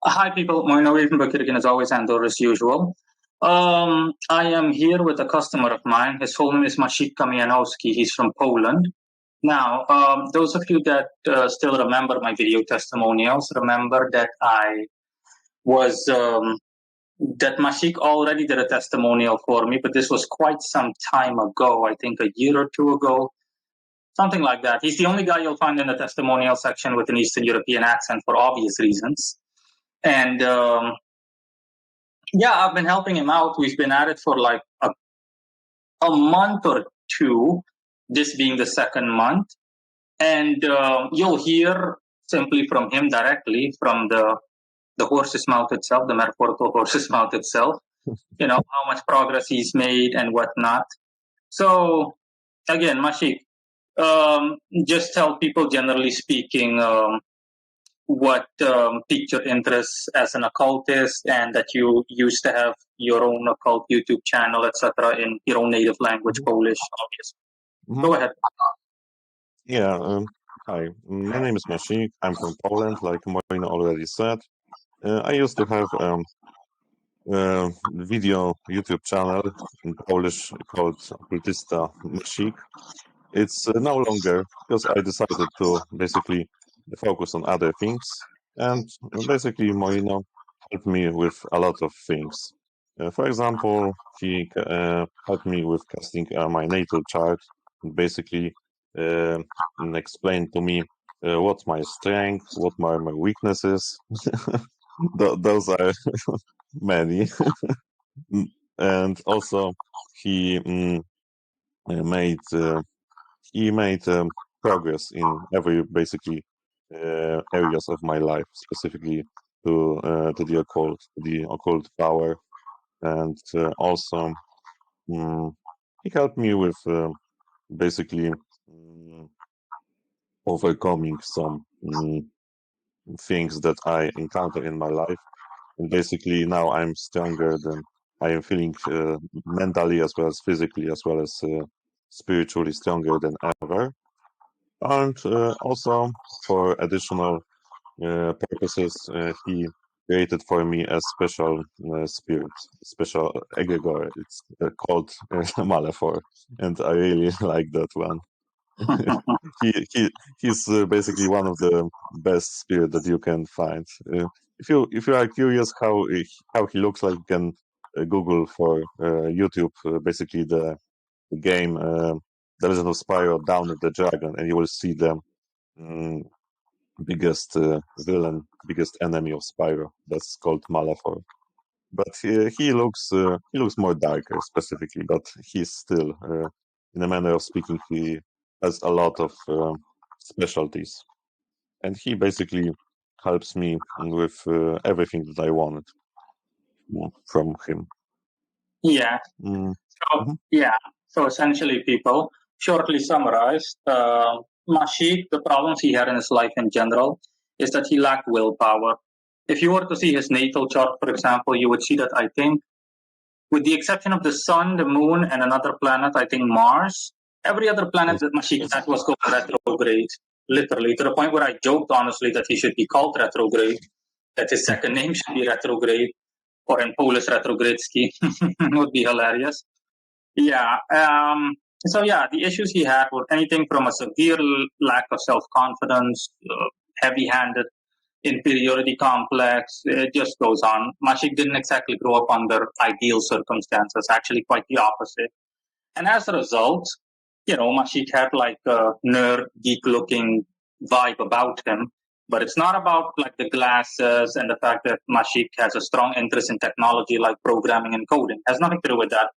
Hi, people. Morino, Ravenberg here again, as always, and as usual. I am here with a customer of mine. His full name is Maciej Kamianowski. He's from Poland. Now, those of you that still remember my video testimonials, remember that I was that Maciej already did a testimonial for me, but this was quite some time ago. I think a year or two ago, something like that. He's the only guy you'll find in the testimonial section with an Eastern European accent for obvious reasons. And yeah, I've been helping him out. We've been at it for like a month or two, this being the second month. And you'll hear simply from him directly, from the horse's mouth itself, the metaphorical horse's mouth itself, how much progress he's made and whatnot. So again, Maciej, just tell people, generally speaking, what piqued your interest as an occultist, and that you used to have your own occult YouTube channel, etc., in your own native language, Polish, obviously. Go ahead. Yeah, hi, my name is Maciej. I'm from Poland, like Morino already said. I used to have a video YouTube channel in Polish called Occultista Maciej. It's no longer, because I decided to basically focus on other things, and basically Morino helped me with a lot of things. For example, he helped me with casting my natal chart, and basically explained to me what's my strength, what are my weaknesses. Those are many. And also he made progress in every basically areas of my life, specifically to the occult power, and also he helped me with basically overcoming some things that I encounter in my life, and basically now I'm stronger than I am feeling mentally, as well as physically, as well as spiritually stronger than ever. And also for additional purposes, he created for me a special spirit, special egregore. It's called Malefor, and I really like that one. He's basically one of the best spirit that you can find. If you are curious how he looks like, you can Google for YouTube basically the game The Legend of Spyro: Dawn of the Dragon, and you will see the biggest villain, biggest enemy of Spyro. That's called Malefor. But he looks more darker specifically, but he's still, in a manner of speaking, he has a lot of specialties, and he basically helps me with everything that I wanted from him. Yeah. So essentially, people, shortly summarized, Maciej, the problems he had in his life in general is that he lacked willpower. If you were to see his natal chart, for example, you would see that, I think, with the exception of the sun, the moon, and another planet, I think Mars, every other planet that Maciej had was going retrograde, literally, to the point where I joked, honestly, that he should be called retrograde, that his second name should be retrograde, or in Polish, retrogradski. Would be hilarious. Yeah. So yeah, the issues he had were anything from a severe lack of self-confidence, heavy-handed, inferiority complex. It just goes on. Maciej didn't exactly grow up under ideal circumstances. Actually, quite the opposite. And as a result, Maciej had like a nerd, geek-looking vibe about him. But it's not about like the glasses and the fact that Maciej has a strong interest in technology like programming and coding. It has nothing to do with that.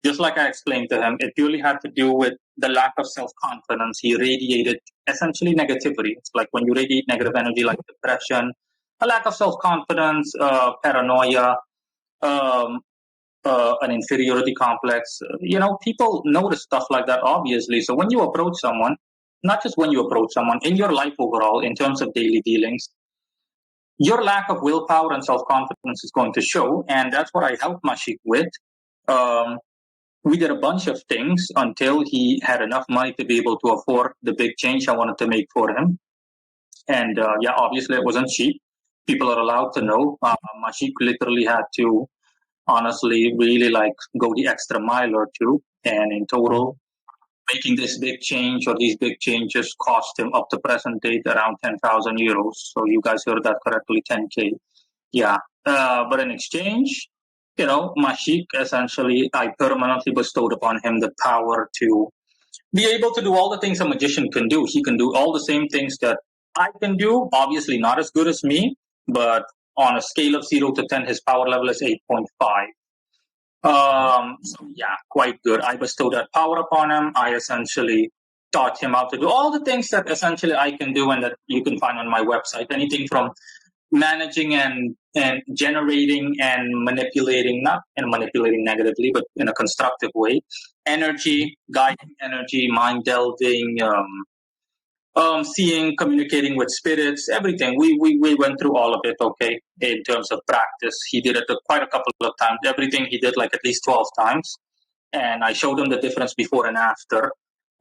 Just like I explained to him, it purely had to do with the lack of self-confidence. He radiated essentially negativity. It's like when you radiate negative energy like depression, a lack of self-confidence, paranoia, an inferiority complex. People notice stuff like that, obviously. So when you approach someone, not just when you approach someone, in your life overall, in terms of daily dealings, your lack of willpower and self-confidence is going to show. And that's what I helped Maciej with. We did a bunch of things until he had enough money to be able to afford the big change I wanted to make for him. And obviously it wasn't cheap. people are allowed to know. Maciej literally had to honestly really like go the extra mile or two, and in total making this big change or these big changes cost him up to present date around 10,000 euros. So you guys heard that correctly, 10K. Yeah. But in exchange, Maciej, essentially, I permanently bestowed upon him the power to be able to do all the things a magician can do. He can do all the same things that I can do, obviously not as good as me, but on a scale of 0 to 10, his power level is 8.5. So yeah, quite good. I bestowed that power upon him. I essentially taught him how to do all the things that essentially I can do and that you can find on my website. Anything from managing and generating and manipulating, not in manipulating negatively, but in a constructive way, energy, guiding energy, mind delving, seeing, communicating with spirits, everything. We went through all of it, okay, in terms of practice. He did it quite a couple of times. Everything he did like at least 12 times. And I showed him the difference before and after,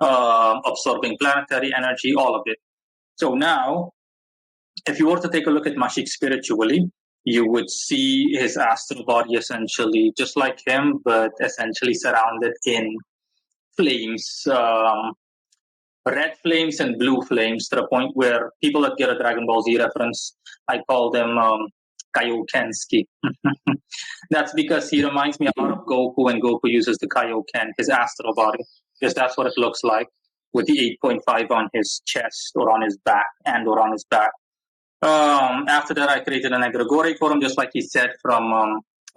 absorbing planetary energy, all of it. So now, if you were to take a look at Maciej spiritually, you would see his astral body essentially just like him, but essentially surrounded in flames, red flames and blue flames, to the point where people that get a Dragon Ball Z reference, I call them Kaiokenski. That's because he reminds me a lot of Goku, and Goku uses the Kaioken, his astral body, because that's what it looks like, with the 8.5 on his chest or on his back and or on his back. After that, I created an egregore for him, just like he said, from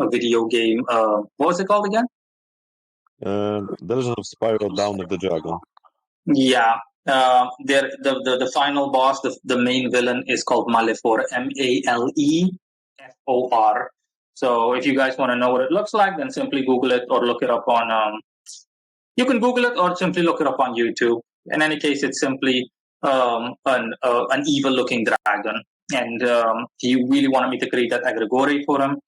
a video game. What was it called again? The Legend of Spyro Dawn of the Dragon. Yeah. The final boss, the main villain, is called Malefor, Malefor. So if you guys want to know what it looks like, then simply Google it or look it up on. You can Google it or simply look it up on YouTube. In any case, it's simply an evil-looking dragon, and he really wanted me to create that egregore for him,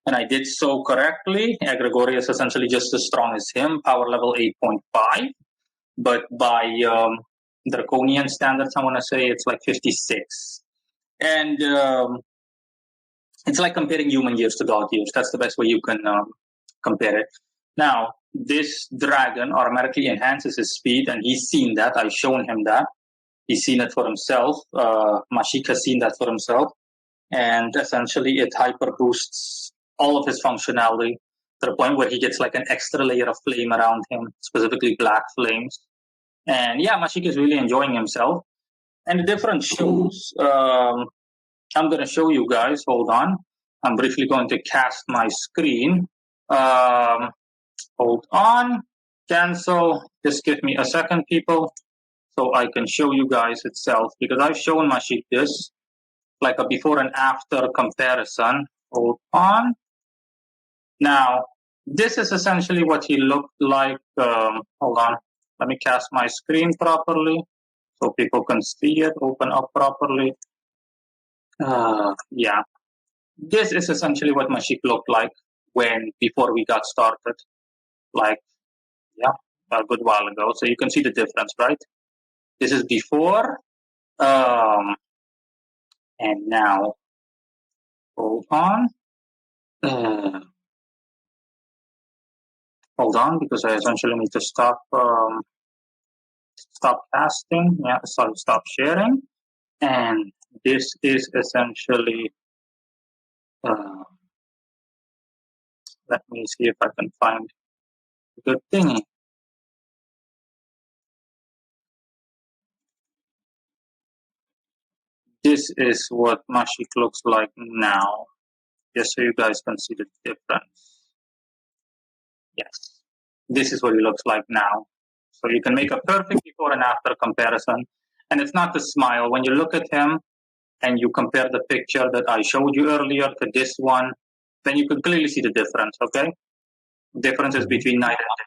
and I did so correctly. Egregore is essentially just as strong as him, power level 8.5, but by draconian standards, I want to say it's like 56, and it's like comparing human years to god years. That's the best way you can compare it. Now, this dragon automatically enhances his speed, and he's seen that. I've shown him that. He's seen it for himself. Maciej has seen that for himself. And essentially, it hyper boosts all of his functionality to the point where he gets like an extra layer of flame around him, specifically black flames. And yeah, Maciej is really enjoying himself. And the different shows, I'm going to show you guys. Hold on. I'm briefly going to cast my screen. Hold on. Cancel. Just give me a second, people, so I can show you guys itself, because I've shown Maciej this, like a before and after comparison. Hold on. Now, this is essentially what he looked like. Hold on. Let me cast my screen properly so people can see it, open up properly. Yeah. This is essentially what Maciej looked like before we got started. Like, yeah, a good while ago. So you can see the difference, right? This is before, and now. Hold on. Hold on, because I essentially need to stop casting. Yeah, sorry, stop sharing. And this is essentially. Let me see if I can find a good thing. This is what Maciej looks like now, just so you guys can see the difference. Yes, this is what he looks like now. So you can make a perfect before and after comparison. And it's not the smile. When you look at him and you compare the picture that I showed you earlier to this one, then you can clearly see the difference, okay? Differences between night and day.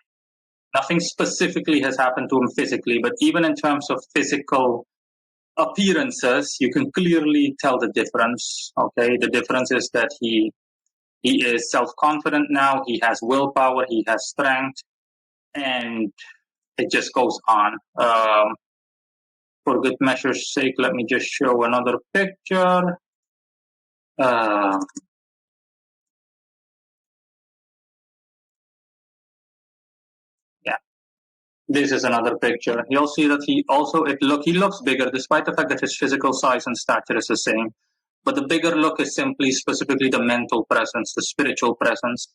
Nothing specifically has happened to him physically, but even in terms of physical appearances, you can clearly tell the difference, okay? The difference is that he is self-confident now, he has willpower, he has strength, and it just goes on. For good measure's sake, let me just show another picture. Yeah, this is another picture. You'll see that he looks bigger, despite the fact that his physical size and stature is the same. But the bigger look is simply specifically the mental presence, the spiritual presence.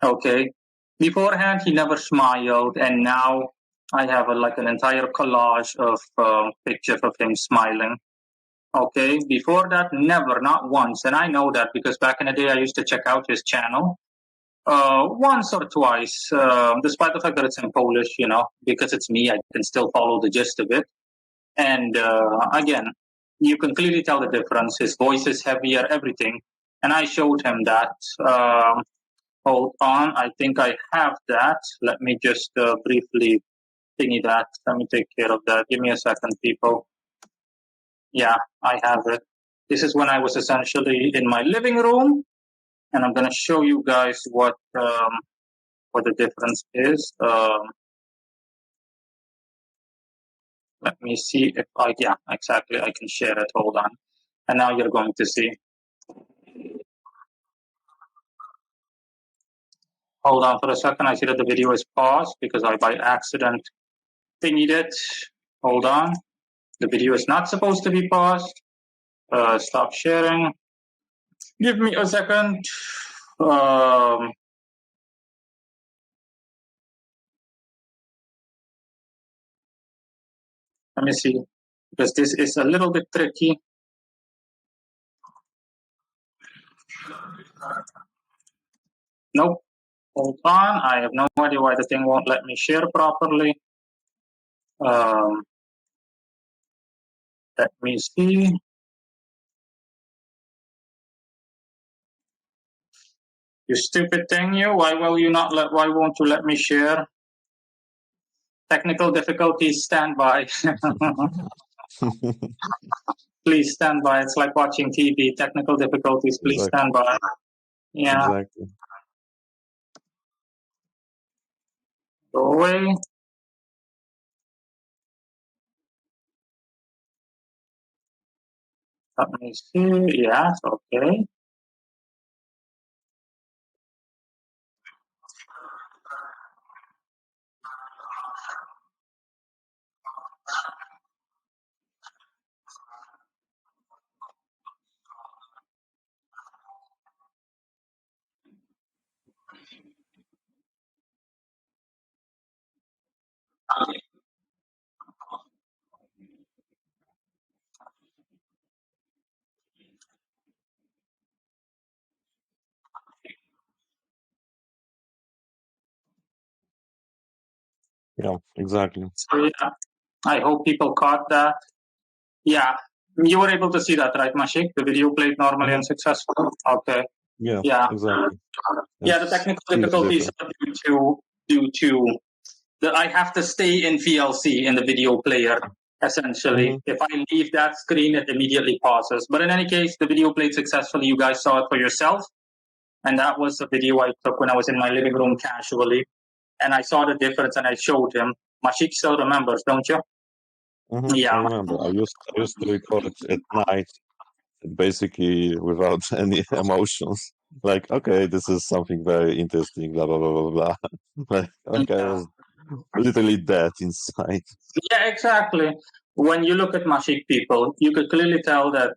Okay. Beforehand, he never smiled, and now I have an entire collage of pictures of him smiling. Okay. Before that, never, not once. And I know that because back in the day, I used to check out his channel once or twice, despite the fact that it's in Polish, because it's me, I can still follow the gist of it. And again, you can clearly tell the difference. His voice is heavier, everything. And I showed him that. Hold on, I think I have that. Let me just briefly thingy that. Let me take care of that. Give me a second, people. Yeah, I have it. This is when I was essentially in my living room, and I'm gonna show you guys what the difference is. Let me see if yeah, exactly, I can share it. Hold on. And now you're going to see. Hold on for a second. I see that the video is paused because I by accident thingied it. Hold on. The video is not supposed to be paused. Stop sharing. Give me a second. Let me see, because this is a little bit tricky. Nope. Hold on. I have no idea why the thing won't let me share properly. Let me see. You stupid thing, you. Why won't you let me share? Technical difficulties, stand by. Please stand by. It's like watching TV. Technical difficulties, please stand by. Yeah. Exactly. Go away. Let me see. Yes, okay. Yeah, exactly. So, yeah, I hope people caught that. Yeah, you were able to see that, right, Maciej? The video played normally and successful. Okay. Yeah. Yeah. Exactly. Yeah, the technical difficulties are due to I have to stay in VLC in the video player. Essentially, if I leave that screen, it immediately pauses. But in any case, the video played successfully. You guys saw it for yourself. And that was a video I took when I was in my living room casually. And I saw the difference and I showed him. Maciej still remembers, don't you? Yeah. I remember. I used to record it at night, basically without any emotions. Like, okay, this is something very interesting, blah, blah, blah, blah, blah. Like, okay, I was literally dead inside. Yeah, exactly. When you look at Maciej people, you could clearly tell that,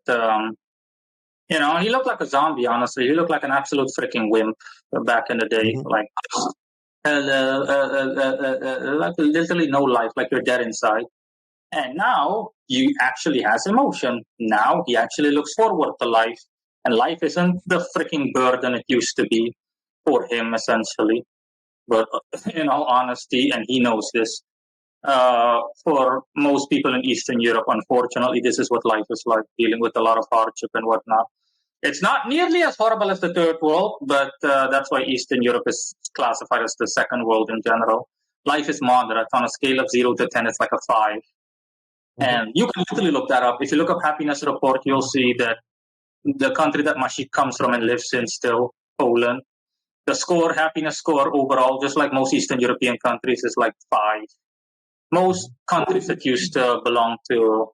he looked like a zombie, honestly. He looked like an absolute freaking wimp back in the day. Like, like literally no life, like you're dead inside. And now he actually has emotion. Now he actually looks forward to life. And life isn't the freaking burden it used to be for him, essentially. But in all honesty, and he knows this, for most people in Eastern Europe, unfortunately, this is what life is like, dealing with a lot of hardship and whatnot. It's not nearly as horrible as the third world, but that's why Eastern Europe is classified as the second world in general. Life is moderate. On a scale of 0 to 10, it's like a 5. And you can literally look that up. If you look up happiness report, you'll see that the country that Maciej comes from and lives in still, Poland, the happiness score overall, just like most Eastern European countries, is like 5. Most countries that used to belong to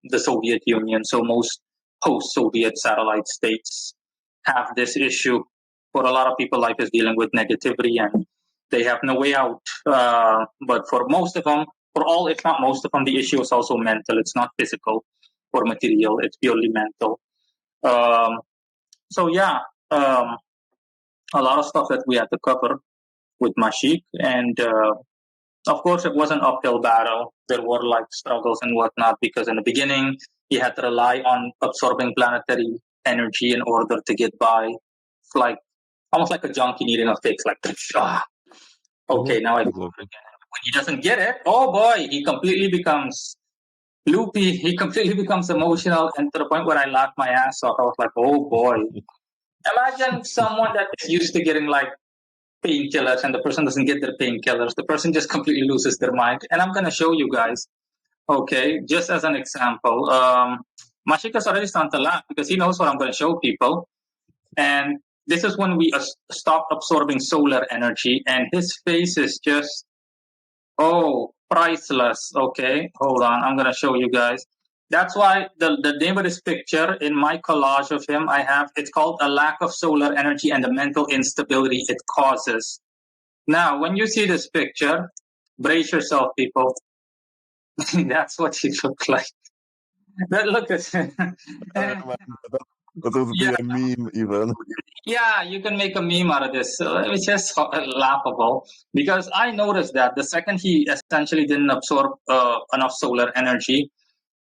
the Soviet Union, so most post-Soviet satellite states have this issue. For a lot of people, life is dealing with negativity and they have no way out. But for most of them, for all, if not most of them, the issue is also mental. It's not physical or material. It's purely mental. So yeah, a lot of stuff that we had to cover with Maciej. And of course, it was an uphill battle. There were like struggles and whatnot because in the beginning, he had to rely on absorbing planetary energy in order to get by. It's like almost like a junkie needing a fix. Like, okay, now I go over again. When he doesn't get it, oh boy, he completely becomes loopy. He completely becomes emotional, and to the point where I laughed my ass off. I was like, oh boy. Imagine someone that is used to getting like painkillers and the person doesn't get their painkillers. The person just completely loses their mind. And I'm going to show you guys, okay, just as an example. Maciej is already starting to laugh because he knows what I'm going to show people. And this is when we stop absorbing solar energy and his face is just, oh, priceless. Okay, hold on. I'm going to show you guys. That's why the name of this picture in my collage of him, it's called A Lack of Solar Energy and the Mental Instability It Causes. Now, when you see this picture, brace yourself, people. That's what he looked like. Look at it. That would be a meme even. Yeah, you can make a meme out of this. It's just laughable because I noticed that the second he essentially didn't absorb enough solar energy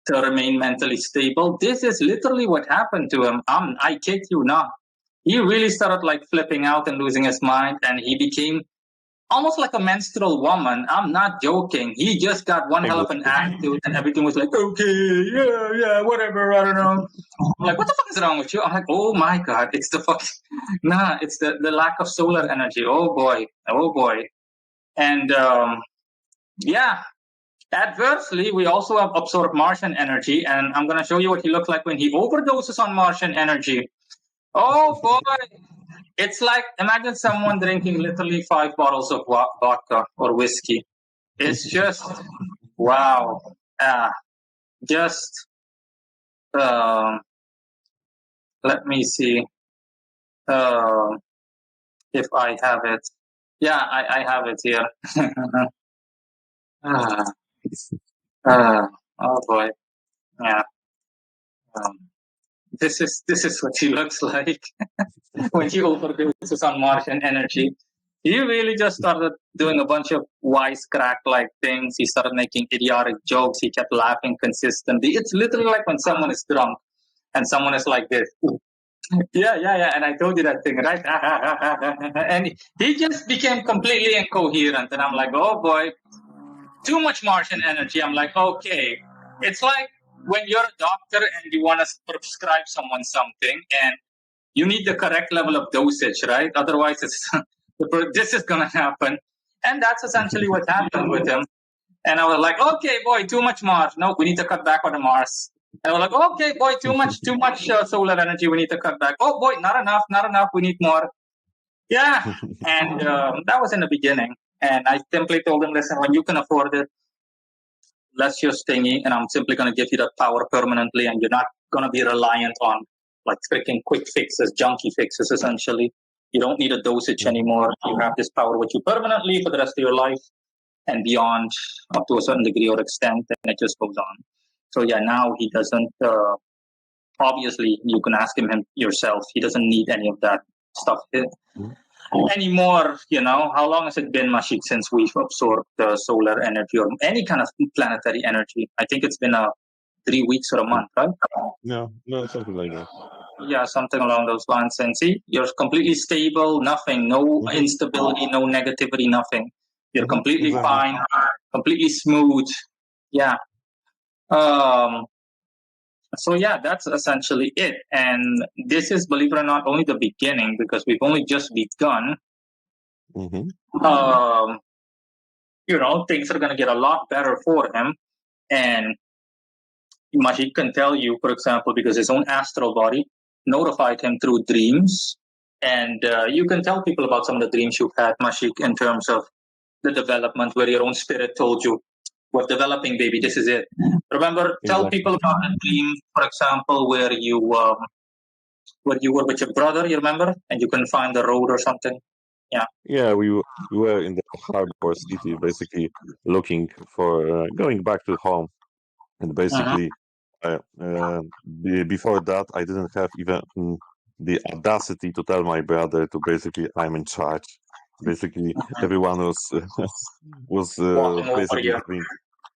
to remain mentally stable, this is literally what happened to him. I kid you not. He really started like flipping out and losing his mind, and he became almost like a menstrual woman. I'm not joking. He just got one hell of an attitude, and everything was like, okay, yeah, whatever. I don't know. I'm like, what the fuck is wrong with you? I'm like, oh my god, it's the fuck. Nah, it's the lack of solar energy. Oh boy, and yeah. Adversely, we also have absorbed Martian energy, and I'm going to show you what he looks like when he overdoses on Martian energy. Oh boy, it's like imagine someone drinking literally 5 bottles of vodka or whiskey. It's just wow. Just let me see if I have it. Yeah, I have it here. Oh boy, yeah. This is what he looks like when he overdoses on Martian energy. He really just started doing a bunch of wisecrack-like things. He started making idiotic jokes. He kept laughing consistently. It's literally like when someone is drunk and someone is like this. Yeah. And I told you that thing, right? And he just became completely incoherent. And I'm like, oh boy, too much Martian energy. I'm like, okay. It's like when you're a doctor and you want to prescribe someone something and you need the correct level of dosage, right? Otherwise, this is going to happen. And that's essentially what happened with him. And I was like, okay, boy, too much Mars. No, we need to cut back on the Mars. And I was like, okay, boy, too much solar energy. We need to cut back. Oh, boy, not enough. We need more. Yeah. And that was in the beginning. And I simply told him, listen, when you can afford it, let's just thingy, and I'm simply going to give you that power permanently, and you're not going to be reliant on like freaking quick fixes, junky fixes, essentially. You don't need a dosage anymore. You have this power with you permanently for the rest of your life and beyond, up to a certain degree or extent, and it just goes on. So yeah, now he doesn't, obviously, you can ask him yourself, he doesn't need any of that stuff anymore. You know, how long has it been, Maciej, since we've absorbed the solar energy or any kind of planetary energy? I think it's been 3 weeks or a month, right? No, something like that. Yeah, something along those lines. And see, you're completely stable, nothing, no instability, no negativity, nothing. You're completely fine, completely smooth. Yeah. So yeah, that's essentially it. And this is, believe it or not, only the beginning because we've only just begun. You know, things are going to get a lot better for him. And Maciej can tell you, for example, because his own astral body notified him through dreams. And you can tell people about some of the dreams you've had, Maciej, in terms of the development where your own spirit told you, we're developing, baby. This is it. Remember, tell Exactly. people about a dream, for example, where you were with your brother. You remember, and you couldn't find the road or something. Yeah. Yeah, we were in the harbor city, basically looking for going back to home. And Mm-hmm. basically, before that, I didn't have even the audacity to tell my brother to basically I'm in charge. Basically, everyone was Walking over basically here.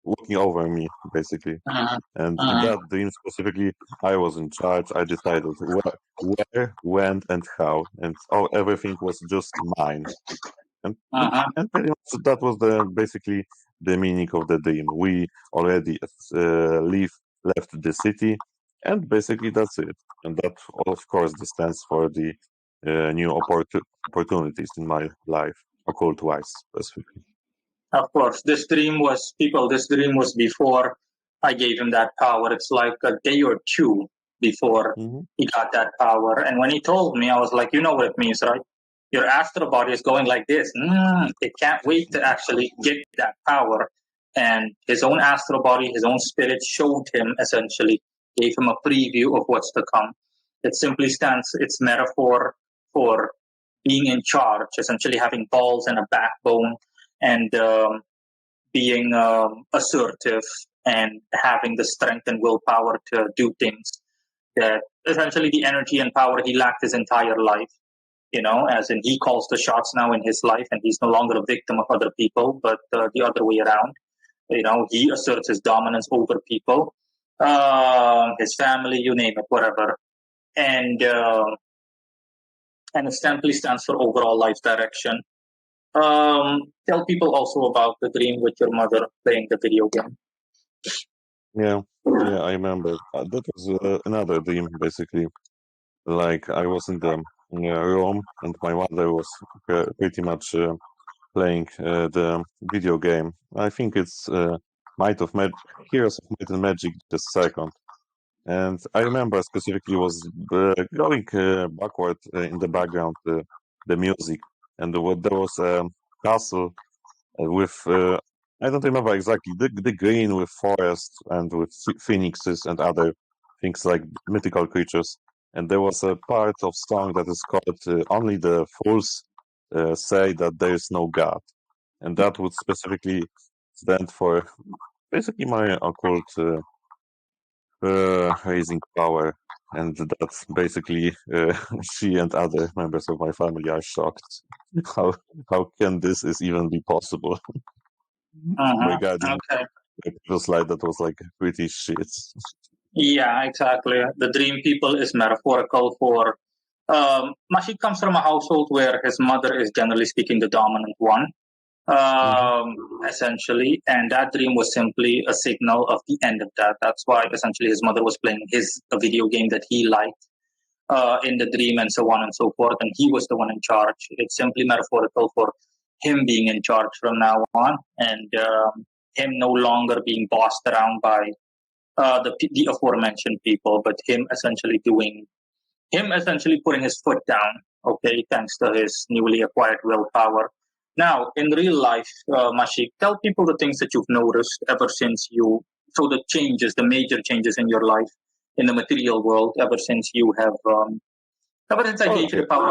walking over me, basically. Mm-hmm. And in Mm-hmm. that dream specifically, I was in charge. I decided where, when, and how, and everything was just mine. And Mm-hmm. and pretty much that was the basically the meaning of the dream. We already left the city, and basically that's it. And that, of course, this stands for the new opportunities in my life, occult-wise, specifically. Of course, this dream was people. This dream was before I gave him that power. It's like a day or two before Hmm. he got that power. And when he told me, I was like, you know what it means, right? Your astral body is going like this. It can't wait to actually get that power. And his own astral body, his own spirit showed him essentially, gave him a preview of what's to come. It simply stands, it's metaphor for being in charge, essentially having balls and a backbone and being assertive and having the strength and willpower to do things that essentially the energy and power he lacked his entire life. As in he calls the shots now in his life and he's no longer a victim of other people, but the other way around. He asserts his dominance over people, his family, you name it, whatever. And it simply stands for overall life direction. Tell people also about the dream with your mother playing the video game. Yeah, yeah, I remember. That was another dream, basically. Like I was in the room, and my mother was pretty much playing the video game. I think it's Heroes of Might and Magic the second. And I remember specifically was going backward in the background, the music, and there was a castle with I don't remember exactly the green with forests and with phoenixes and other things like mythical creatures. And there was a part of song that is called "Only the Fools Say That There Is No God," and that would specifically stand for basically my occult raising power. And that's basically she and other members of my family are shocked. How how can this is even be possible? Regarding Okay. the previous slide, that was like pretty shit. Yeah, exactly. The dream people is metaphorical for. Maciej comes from a household where his mother is generally speaking the dominant one, Hmm. essentially, and that dream was simply a signal of the end of that. That's why essentially his mother was playing a video game that he liked in the dream and so on and so forth, and he was the one in charge. It's simply metaphorical for him being in charge from now on, and him no longer being bossed around by the aforementioned people, but him essentially putting his foot down. Okay, thanks to his newly acquired willpower. Now, in real life, Maciej, tell people the things that you've noticed ever since the changes, the major changes in your life in the material world, ever since I gave you Okay. the power,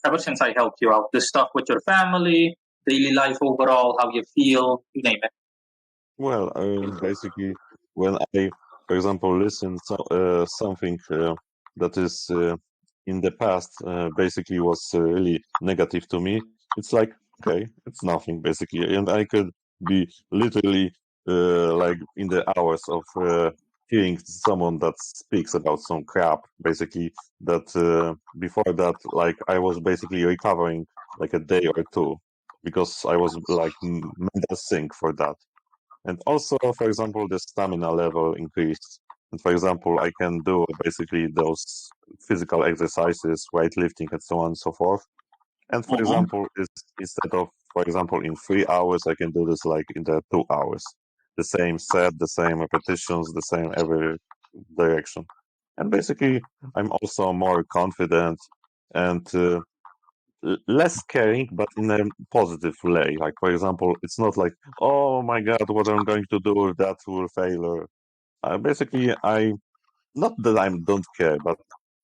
ever since I helped you out, the stuff with your family, daily life overall, how you feel, you name it. Well, basically, when I, for example, listen something that is in the past basically was really negative to me, it's like okay, it's nothing basically, and I could be literally like in the hours of hearing someone that speaks about some crap, basically that before that, like I was basically recovering like a day or two because I was like mental sync for that. And also, for example, the stamina level increased. And for example, I can do basically those physical exercises, weightlifting, and so on and so forth. And for Mm-hmm. example, instead of, for example, in 3 hours, I can do this like in the 2 hours. The same set, the same repetitions, the same every direction. And basically, I'm also more confident and less caring, but in a positive way. Like, for example, it's not like, oh my God, what I'm going to do if that will fail. Or basically, not that I don't care, but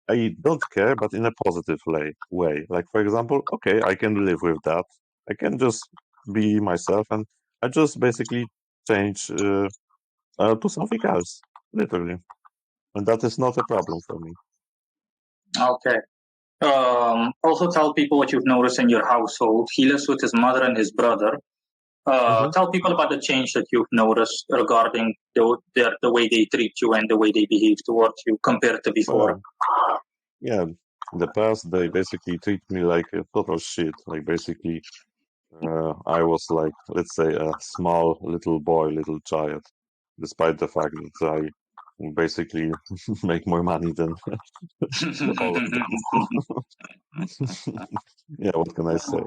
I don't care, but in a positive way. Like, for example, okay, I can live with that. I can just be myself, and I just basically change to something else, literally. And that is not a problem for me. Okay. Also tell people what you've noticed in your household. He lives with his mother and his brother. Tell people about the change that you've noticed regarding the way they treat you and the way they behave towards you compared to before. Yeah, in the past, they basically treat me like a total shit. Like, basically, I was like, let's say, a small little boy, little child, despite the fact that I basically make more money than all of them. Yeah, what can I say?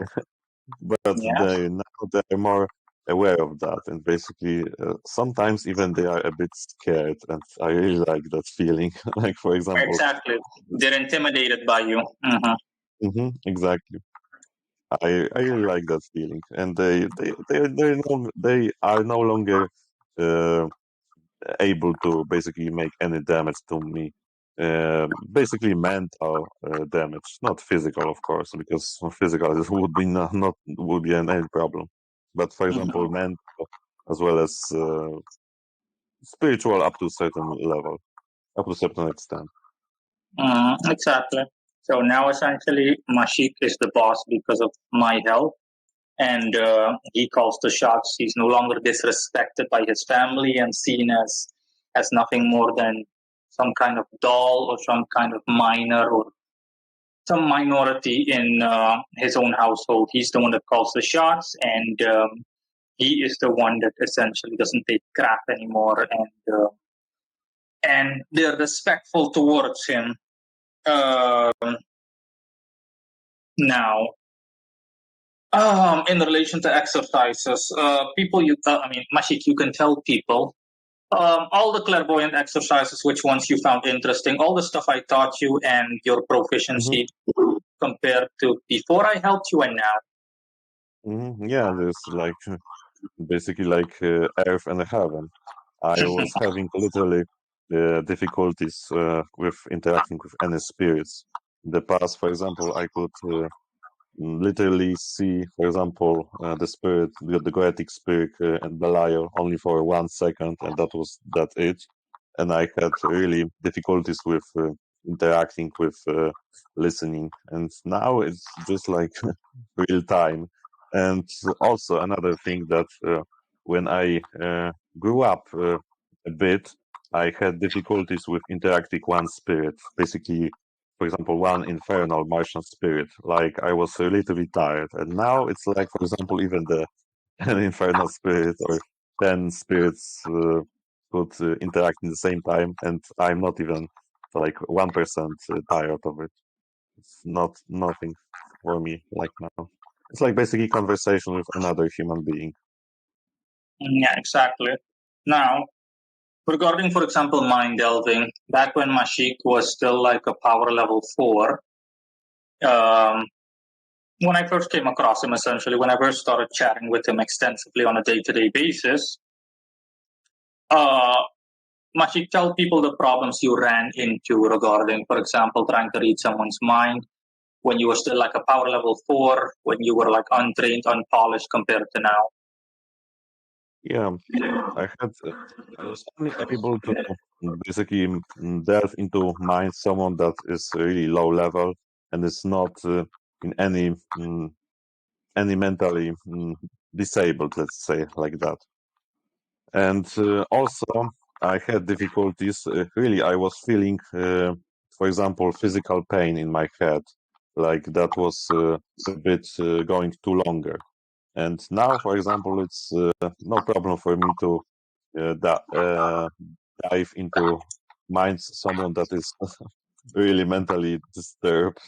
But Yeah. now they're more aware of that, and basically, sometimes even they are a bit scared, and I really like that feeling. Like, for example, Exactly. They're intimidated by you. exactly. I really like that feeling, and they are no longer uh, able to basically make any damage to me. Basically mental damage, not physical, of course, because physical would be not would be any problem. But for example, mental as well as spiritual up to a certain level, up to a certain extent. Exactly. So now essentially Mashik is the boss because of my health, and he calls the shots. He's no longer disrespected by his family and seen as nothing more than some kind of doll or some kind of minor or some minority in his own household. He's the one that calls the shots, and he is the one that essentially doesn't take crap anymore, and they're respectful towards him. Now, in relation to exercises, Mashik, you can tell people all the clairvoyant exercises, which ones you found interesting, all the stuff I taught you, and your proficiency compared to before I helped you and now. Yeah, there's like basically like earth and heaven. I was having literally difficulties with interacting with any spirits. In the past, for example, I could literally see, for example, the spirit, the goetic spirit and Belial only for 1 second, and that it. And I had really difficulties with interacting with listening. And now it's just like real time. And also another thing that when I grew up a bit, I had difficulties with interacting one spirit. Basically, for example, one infernal Martian spirit. Like I was a little bit tired, and now it's like, for example, even the an infernal spirit or 10 spirits could interact in the same time, and I'm not even like 1% tired of it. It's not nothing for me like now. It's like basically conversation with another human being. Yeah, exactly. Now, regarding, for example, mind delving, back when Mashik was still like a power level 4, um, when I first came across him, essentially, when I first started chatting with him extensively on a day to day basis, uh, Mashik, tell people the problems you ran into regarding, for example, trying to read someone's mind when you were still like a power level 4, when you were like untrained, unpolished compared to now. Yeah, I was only able to basically delve into mind someone that is really low level and is not in any mentally disabled, let's say like that. And also, I had difficulties. Really, I was feeling, for example, physical pain in my head, like that was a bit going too longer. And now, for example, it's no problem for me to dive into minds someone that is really mentally disturbed,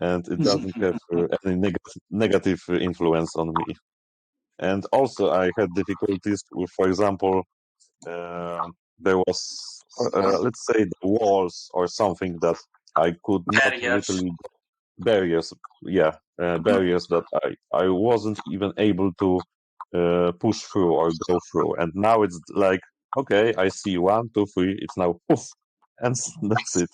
and it doesn't have any negative influence on me. And also, I had difficulties with, for example, there was, let's say, the walls or something that I could not Barriers. literally barriers. Yeah, barriers that I wasn't even able to push through or go through. And now it's like, okay, I see 1, 2, 3. It's now poof, and that's it.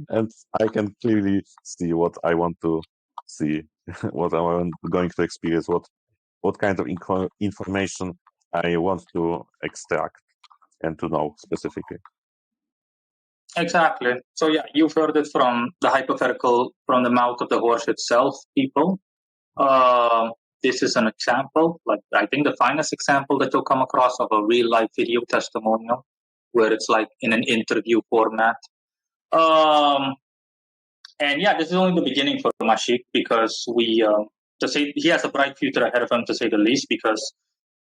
And I can clearly see what I want to see, what I'm going to experience, what kind of information I want to extract and to know specifically. Exactly. So yeah, you've heard it from the hypothetical, from the mouth of the horse itself, people. This is an example, like I think the finest example that you'll come across of a real life video testimonial, where it's like in an interview format. And yeah, this is only the beginning for Maciej, because he has a bright future ahead of him, to say the least, because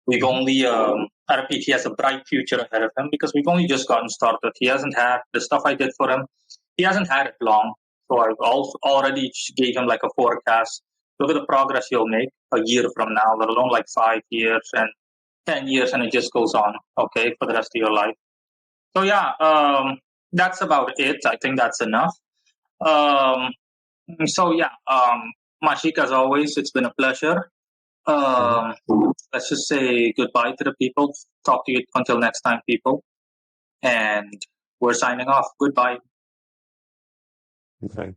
we've only, I repeat, he has a bright future ahead of him because we've only just gotten started. He hasn't had the stuff I did for him. He hasn't had it long. So I've already gave him like a forecast. Look at the progress you'll make a year from now, let alone like 5 years and 10 years, and it just goes on, okay, for the rest of your life. So yeah, that's about it. I think that's enough. So yeah, Maciej, as always, it's been a pleasure. Let's just say goodbye to the people. Talk to you until next time, people. And we're signing off. Goodbye. Okay.